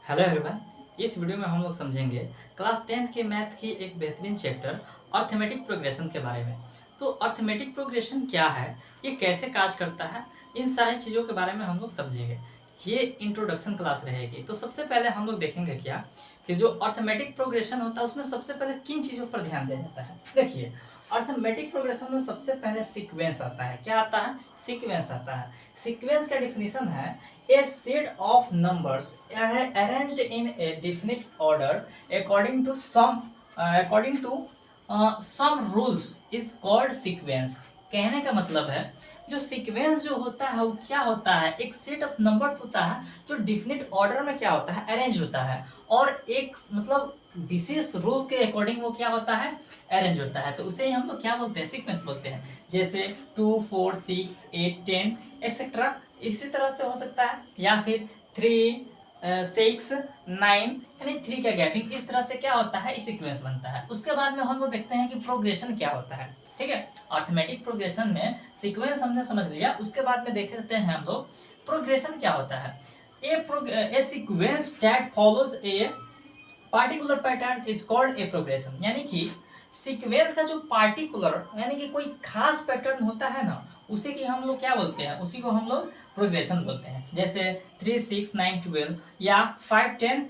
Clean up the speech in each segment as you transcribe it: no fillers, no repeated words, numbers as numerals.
Hello everyone. इस video में हम लोग समझेंगे क्लास 10th के मैथ की एक बेहतरीन चैप्टर अर्थमेटिक प्रोग्रेशन के बारे में। तो अर्थमेटिक प्रोग्रेशन क्या है, ये कैसे कार्य करता है, इन सारी चीज़ों के बारे में हम लोग समझेंगे। ये इंट्रोडक्शन क्लास रहेगी। तो सबसे पहले हम लोग देखेंगे क्या कि जो अर्थमेटिक प्रोग्रेशन होता है उसमें सबसे पहले किन चीज़ों पर ध्यान दिया जाता है। देखिए, अर्थमेटिक प्रोग्रेशन में सबसे पहले सीक्वेंस आता है। क्या आता है? सीक्वेंस आता है। सीक्वेंस का डिफिनीशन है a set of numbers arranged in a definite order according to some rules is called sequence। कहने का मतलब है जो सीक्वेंस जो होता है वो क्या होता है, एक सेट ऑफ नंबर्स होता है जो डिफिनिट ऑर्डर में क्या होता है, अरेंज होता है, और एक मतलब विशेष रूल के अकॉर्डिंग वो क्या होता है, अरेंज होता है। तो उसे ही हम लोग क्या बोलते हैं, सीक्वेंस बोलते हैं। जैसे 2 4 6 8 10 एक्सेट्रा, इसी तरह से हो सकता है, या फिर 3 6 9, यानी 3 का गैपिंग, इस तरह से क्या होता है, सीक्वेंस बनता है। उसके बाद में हम लोग देखते हैं कि प्रोग्रेशन क्या होता है। ठीक है, अर्थमेटिक प्रोग्रेशन में सीक्वेंस हमने समझ लिया। उसके बाद में देखते हैं हम लोग प्रोग्रेशन क्या होता है। A sequence that follows a particular pattern is called a progression. यानी कि सीक्वेंस का जो पार्टिकुलर यानी कि कोई खास पैटर्न होता है ना, उसी की हम लोग क्या बोलते हैं, उसी को हम लोग प्रोग्रेशन बोलते हैं। जैसे 3 6 9 12 या 5 10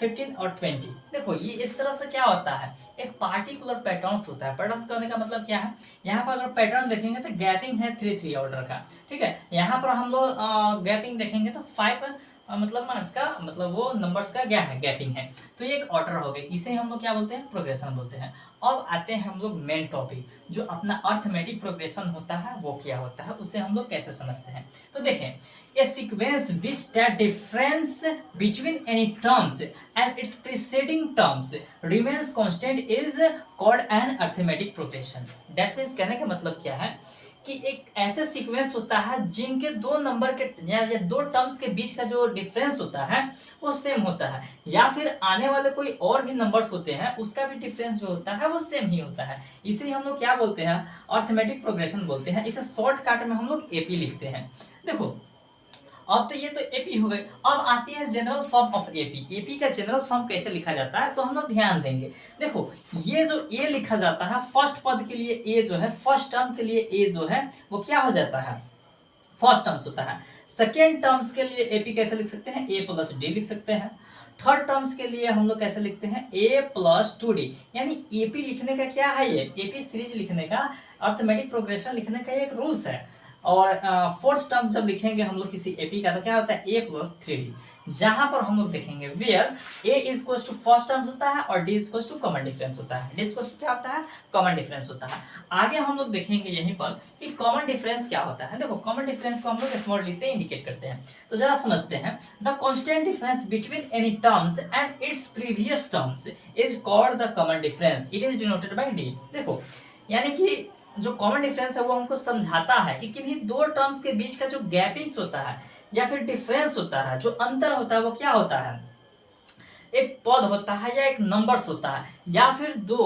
15 और 20। देखो, ये इस तरह से क्या होता है, एक पार्टिकुलर पैटर्न होता है। पैटर्न करने का मतलब क्या है, यहाँ पर अगर पैटर्न देखेंगे तो गैपिंग है 3 3 ऑर्डर का। ठीक है, यहाँ पर हम लोग गैपिंग देखेंगे तो 5 मतलब मार्क्स का, मतलब वो नंबर्स का क्या है, गैपिंग है। तो ये एक ऑर्डर हो गई, इसे हम लोग क्या बोलते हैं, प्रोग्रेशन बोलते हैं। अब आते हैं हम लोग मेन टॉपिक, जो अपना अर्थमेटिक प्रोग्रेशन होता है वो क्या होता है, उसे हम लोग कैसे समझते हैं। तो देखें, a sequence which that difference between any terms and its preceding terms remains constant is called an arithmetic progression। that means कहने का मतलब क्या है कि एक ऐसे सीक्वेंस होता है जिनके दो नंबर के या दो टर्म्स के बीच का जो डिफरेंस होता है वो सेम होता है, या फिर आने वाले कोई और भी नंबर्स होते हैं उसका भी डिफरेंस जो होता है वो सेम ही होता है। इसे हम लोग क्या बोलते हैं, अर्थमेटिक प्रोग्रेशन बोलते हैं। इसे शॉर्टकट में हम लोग एपी लिखते हैं। देखो, अब तो ये तो एपी हो गए। अब आती है general form of AP. AP का जनरल फॉर्म कैसे लिखा जाता है, तो हम लोग ध्यान देंगे। देखो, ये जो ए लिखा जाता है फर्स्ट पद के लिए, ए जो है फर्स्ट टर्म के लिए, ए जो है वो क्या हो जाता है, फर्स्ट टर्म्स होता है। सेकेंड टर्म्स के लिए एपी कैसे लिख सकते हैं, ए प्लस डी लिख सकते हैं। थर्ड टर्म्स के लिए हम लोग कैसे लिखते हैं, ए प्लस 2डी। यानी एपी लिखने का क्या है, ये एपी सीरीज लिखने का, अर्थमेटिक प्रोग्रेशन लिखने का एक रूल्स है। और फोर्थ टर्म्स जब लिखेंगे हम लोग किसी एपी का, तो क्या होता है, ए प्लस 3डी। जहां पर हम लोग देखेंगे where A is equal to first terms होता है और D is equal to common difference होता है। डी इज इक्वल टू क्या होता है, कॉमन डिफरेंस होता है। आगे हम लोग देखेंगे यहीं पर कि कॉमन डिफरेंस क्या होता है। देखो, कॉमन डिफरेंस को हम लोग स्मॉल डी से इंडिकेट करते हैं। तो जरा समझते हैं, the constant difference between any terms and its previous terms is called the common difference. It is denoted bye D. देखो, यानी कि जो कॉमन डिफरेंस है वो हमको समझाता है कि किन्हीं दो टर्म्स के बीच का जो गैपिंग्स होता है या फिर डिफरेंस होता है, जो अंतर होता है, वो क्या होता है, एक पद होता है या एक नंबर्स होता है, या फिर दो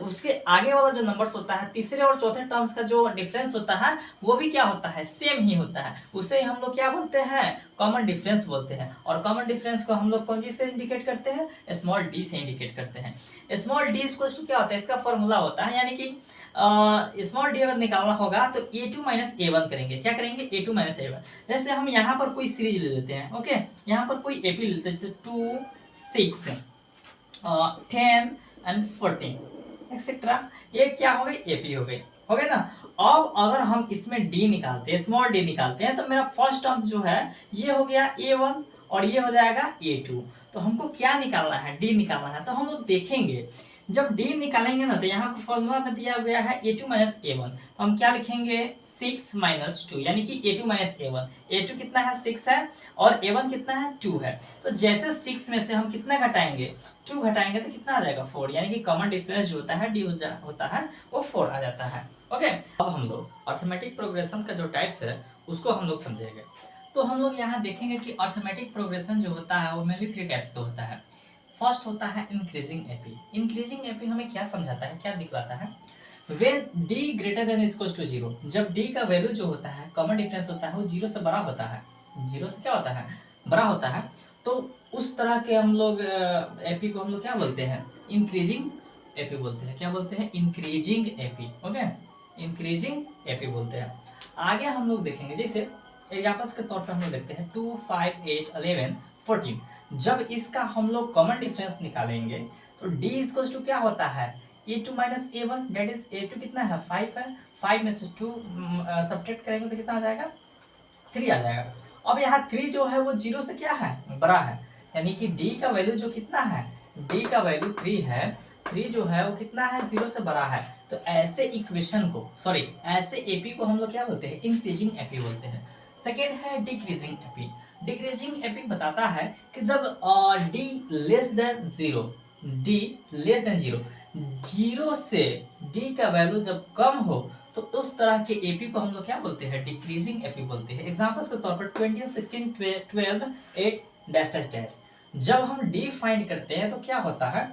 उसके आगे वाला जो नंबर्स होता है, तीसरे और चौथे टर्म्स का जो डिफरेंस होता है वो भी क्या होता है, सेम ही होता है। उसे हम लोग क्या बोलते हैं, कॉमन डिफरेंस बोलते हैं। और कॉमन डिफरेंस को हम लोग कौन सी से इंडिकेट करते हैं, स्मॉल डी से इंडिकेट करते हैं। स्मॉल डी इक्वल टू क्या होता है, इसका फॉर्मूला होता है, यानी कि स्मॉल डी अगर निकालना होगा तो a2 माइनस ए1 करेंगे। क्या करेंगे, a2 माइनस ए1। जैसे हम यहाँ पर कोई सीरीज ले लेते हैं, ओके, यहाँ पर कोई एपी ले लेते हैं, जैसे 2 6 10 एंड 14 एक्सेट्रा। ये क्या हो गई, एपी हो गई, हो गई ना। अब अगर हम इसमें डी निकालते हैं, स्मॉल डी निकालते हैं, तो मेरा फर्स्ट टर्म जो है ये हो गया a1 और ये हो जाएगा a2। तो हमको क्या निकालना है, डी निकालना है। तो हम लोग देखेंगे जब डी निकालेंगे ना, तो यहाँ पर फॉर्मूला में दिया गया है a2 माइनस ए1। तो हम क्या लिखेंगे, 6 माइनस 2, यानी कि a2 माइनस ए1। a2 कितना है, 6 है, और a1 कितना है, 2 है। तो जैसे 6 में से हम कितना घटाएंगे, 2 घटाएंगे तो कितना आ जाएगा, 4। यानी कि कॉमन डिफरेंस जो होता है डी होता है वो 4 आ जाता है। ओके, अब हम लोग अर्थमेटिक प्रोग्रेशन का जो टाइप्स है उसको हम लोग समझेंगे। तो हम लोग यहाँ देखेंगे कि अर्थमेटिक प्रोग्रेशन जो होता है वो मेनली 3 टाइप्स का होता है। फर्स्ट होता है इंक्रीजिंग एपी। इंक्रीजिंग एपी हमें क्या समझाता है, क्या दिखलाता है, when D greater than equal to 0, जब डी का वैल्यू जो होता है, कॉमन डिफरेंस होता है, वो 0 से बड़ा होता है, 0 से क्या होता है, बड़ा होता है, तो उस उस तरह के हम लोग एपी को हम लोग क्या बोलते हैं, इंक्रीजिंग एपी बोलते हैं। क्या बोलते हैं, increasing AP. Okay, increasing AP बोलते हैं। आगे हम लोग देखेंगे, जैसे एग्जाम्पल्स के तौर पर हम लोग देखते हैं 2, 5, 8, 11, 14। जब इसका हम लोग कॉमन डिफरेंस निकालेंगे तो d इक्वल्स टू क्या होता है, a2 minus a1, date is a2 कितना है 5 है, 5 में से 2 सब्ट्रैक्ट करेंगे तो कितना आ जाएगा 3 आ जाएगा। अब यहाँ 3 जो है वो 0 से क्या है, बड़ा है, यानी कि d का वैल्यू जो कितना है, d का वैल्यू 3 है, 3 जो है वो कितना है, 0 से बड़ा है। तो ऐसे इक्वेशन को, सॉरी ऐसे एपी को हम लोग क्या बोलते हैं, इंक्रीजिंग एपी बोलते हैं। सेकेंड है डिक्रीजिंग एपी। डिक्रीजिंग एपी बताता है कि जब d less than 0, d less than 0, 0 से d का वैल्यू जब कम हो तो उस तरह के एपी को हम लोग क्या बोलते हैं, डिक्रीजिंग एपी बोलते हैं। एग्जांपल्स के तौर पर 20, 16, 12, 8 डैश डैश डैश। जब हम d फाइंड करते हैं तो क्या होता है,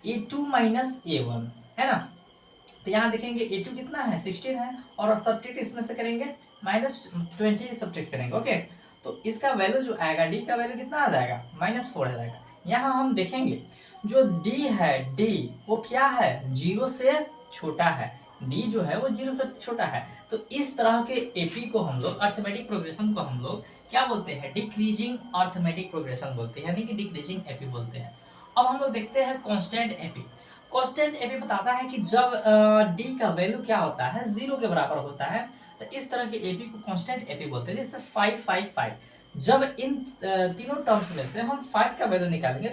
a2 माइनस a1 है ना। तो यहाँ देखेंगे a2 कितना है 16 है, और सब्ट्रैक्ट इसमें से करेंगे -20 सब्ट्रैक्ट करेंगे। ओके, तो इसका वैल्यू जो आएगा d का वैल्यू कितना आ जाएगा, -4 आ जाएगा। यहाँ हम देखेंगे जो d है, d वो क्या है, 0 से छोटा है, d जो है वो 0 से छोटा है। तो इस तरह के एपी को हम लोग, अर्थमेटिक प्रोग्रेशन को हम लोग क्या बोलते हैं, डिक्रीजिंग अर्थमेटिक प्रोग्रेशन बोलते हैं, यानी कि डिक्रीजिंग एपी बोलते हैं। अब हम लोग देखते हैं कांस्टेंट एपी। कांस्टेंट एपी बताता है कि जब d का वैल्यू क्या होता है, 0 के बराबर होता है, तो इस तरह के एपी को कांस्टेंट एपी बोलते हैं। जैसे 5, 5, 5। जब इन तीनों टर्म्स में से हम 5 का वैल्यू निकालेंगे,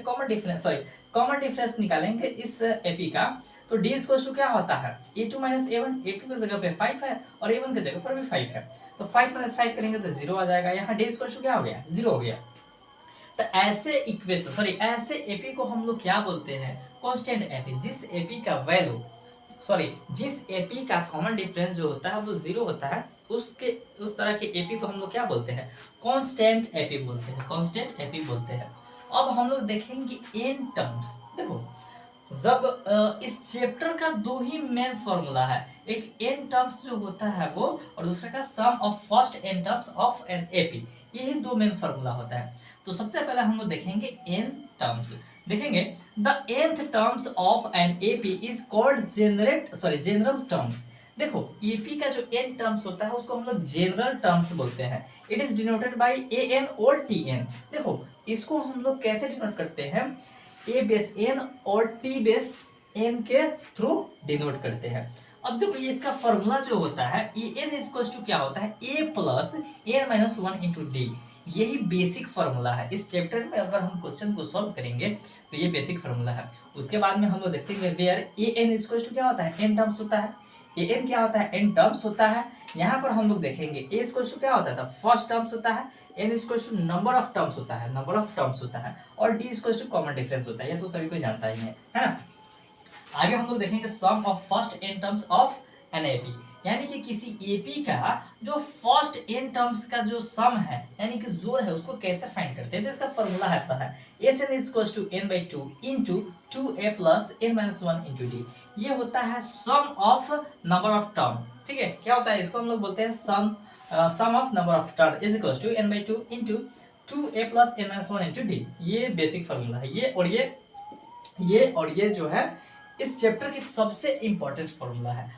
कॉमन डिफरेंस निकालेंगे इस एपी का, तो d इक्वल टू क्या होता है, a2 माइनस a1। a2 की जगह पे 5 है और a1 की जगह पर भी 5 है, तो 5 माइनस 5 करेंगे तो 0 आ जाएगा। यहाँ d इक्वल टू क्या हो गया, 0 हो गया। तो ऐसे इक्वेशन, सॉरी ऐसे एपी को हम लोग क्या बोलते हैं, कांस्टेंट एपी। जिस एपी का वैल्यू, सॉरी जिस एपी का कॉमन डिफरेंस जो होता है वो 0 होता है, उस तरह के एपी को हम लोग क्या बोलते हैं, कांस्टेंट एपी बोलते हैं, कांस्टेंट एपी बोलते हैं। अब हम लोग देखेंगे एन टर्म्स। देखो, जब इस चैप्टर का दो ही मेन फॉर्मूला है, एक एन टर्म्स जो होता है वो, और दूसरा का sum of first n terms of an AP, यही दो मेन फॉर्मूला होता है। तो सबसे पहले हम लोग देखेंगे एन टर्म्स। देखेंगे the nth terms of an AP is called general terms. देखो एपी का जो एन टर्म्स होता है उसको हम लोग जनरल टर्म्स बोलते हैं। It is denoted by A N और टी एन। देखो इसको हम लोग कैसे डिनोट करते हैं, ए बेस एन और टी बेस एन के थ्रू डिनोट करते हैं। अब देखो ये इसका फॉर्मूला जो होता है, ए एन इक्वल्स टू क्या होता है, a plus N minus 1 into D. यही बेसिक फॉर्मूला है। इस चैप्टर में अगर हम क्वेश्चन को सॉल्व करेंगे तो ये बेसिक फॉर्मूला है। उसके बाद में हम लोग देखेंगे where A N equals to क्या होता है, एन टर्म्स होता है। ए एन क्या होता है, एन टर्म्स होता है। यहाँ पर हम लोग देखेंगे ए इक्वल्स टू क्या होता है, फर्स्ट टर्म्स होता है। N equals to number of terms होता है, नंबर ऑफ टर्म्स होता है। और D equals to common difference होता है, ये तो सभी को जानता ही है ना। आगे हम लोग देखेंगे sum of first n terms of an AP, यानी कि किसी एपी का जो फर्स्ट एन टर्म्स का जो सम है यानी कि जोड़ है उसको कैसे फाइंड करते हैं। तो इसका फॉर्मूला आता है S N equals to N by 2 into 2a plus N minus 1 into D. ये होता है sum of number of term. ठीक है, क्या होता है, इसको हम लोग बोलते हैं sum of number of term is equals to N by 2 into 2a plus N minus 1 into D. ये बेसिक फॉर्मूला है। ये जो है इस चैप्टर की सबसे इंपॉर्टेंट फॉर्मूला है।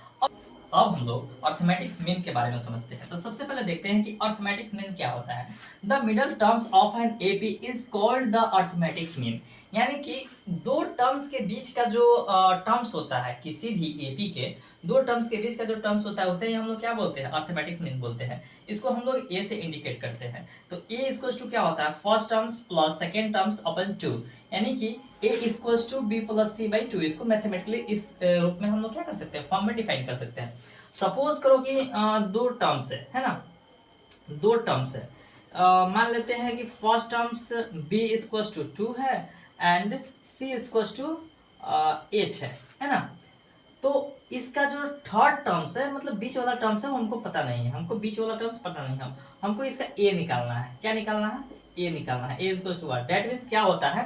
अब हम लोग अर्थमेटिक्स मीन के बारे में समझते हैं। तो सबसे पहले देखते हैं कि अर्थमेटिक्स मीन क्या होता है। The middle terms of an AP is called the arithmetics mean, यानी कि दो टर्म्स के बीच का जो टर्म्स होता है, किसी भी एपी के दो टर्म्स के बीच का जो टर्म्स होता है उसे ही हम लोग क्या बोलते हैं, अर्थमेटिक्स मीन बोलते हैं। इसको हम लोग ए से इंडिकेट करते हैं। तो ए इक्वल्स टू क्या होता है, first terms plus second terms अपन 2, यानी कि a equals to B plus C by 2। इसको मैथमेटिकली इस रूप में हम लोग क्या कर सकते हैं, फॉर्म में डिफाइन कर सकते हैं। सपोज करो कि दो टर्म्स है ना, दो टर्म्स है। मान लेते हैं कि first terms b equals to 2 है एंड c इक्वल्स टू 8 है ना। तो इसका जो थर्ड टर्म्स है, मतलब बीच वाला टर्म्स है, वो हमको पता नहीं है, हमको बीच वाला टर्म्स पता नहीं है। हमको इसका a निकालना है। क्या निकालना है, a निकालना है। a equals to what, that means क्या होता है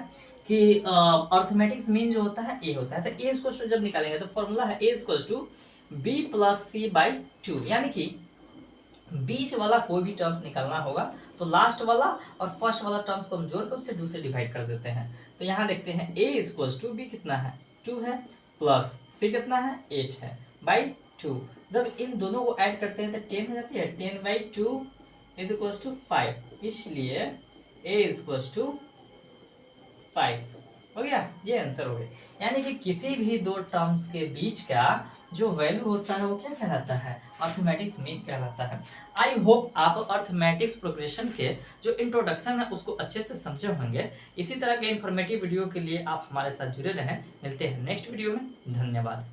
कि अर्थमेटिक्स मीन जो होता है a होता है। तो a इक्वल्स टू जब निकालेंगे तो फॉर्मूला है a equals to b plus C by 2, यानी कि बीच वाला कोई भी टर्म्स निकालना होगा तो लास्ट वाला और फर्स्ट वाला टर्म्स को हम जोड़ कर उससे 2 से डिवाइड कर देते हैं। तो यहाँ देखते हैं a इक्वल्स टू बी कितना है 2 है, प्लस c कितना है 8 है बाई 2। जब इन दोनों को ऐड करते हैं तो 10 हो जाती है, 10 बाई 2 इज इक्वल्स टू 5, इसलिए a इक्वल्स टू 5 हो गया। ये आंसर हो गया। यानी कि किसी भी दो टर्म्स के बीच का जो वैल्यू होता है वो क्या कहलाता है, अर्थमेटिक्स मीन कहलाता है। आई होप आप अर्थमेटिक्स प्रोग्रेशन के जो इंट्रोडक्शन है उसको अच्छे से समझे होंगे। इसी तरह के इन्फॉर्मेटिव वीडियो के लिए आप हमारे साथ जुड़े रहें। मिलते हैं नेक्स्ट वीडियो में। धन्यवाद।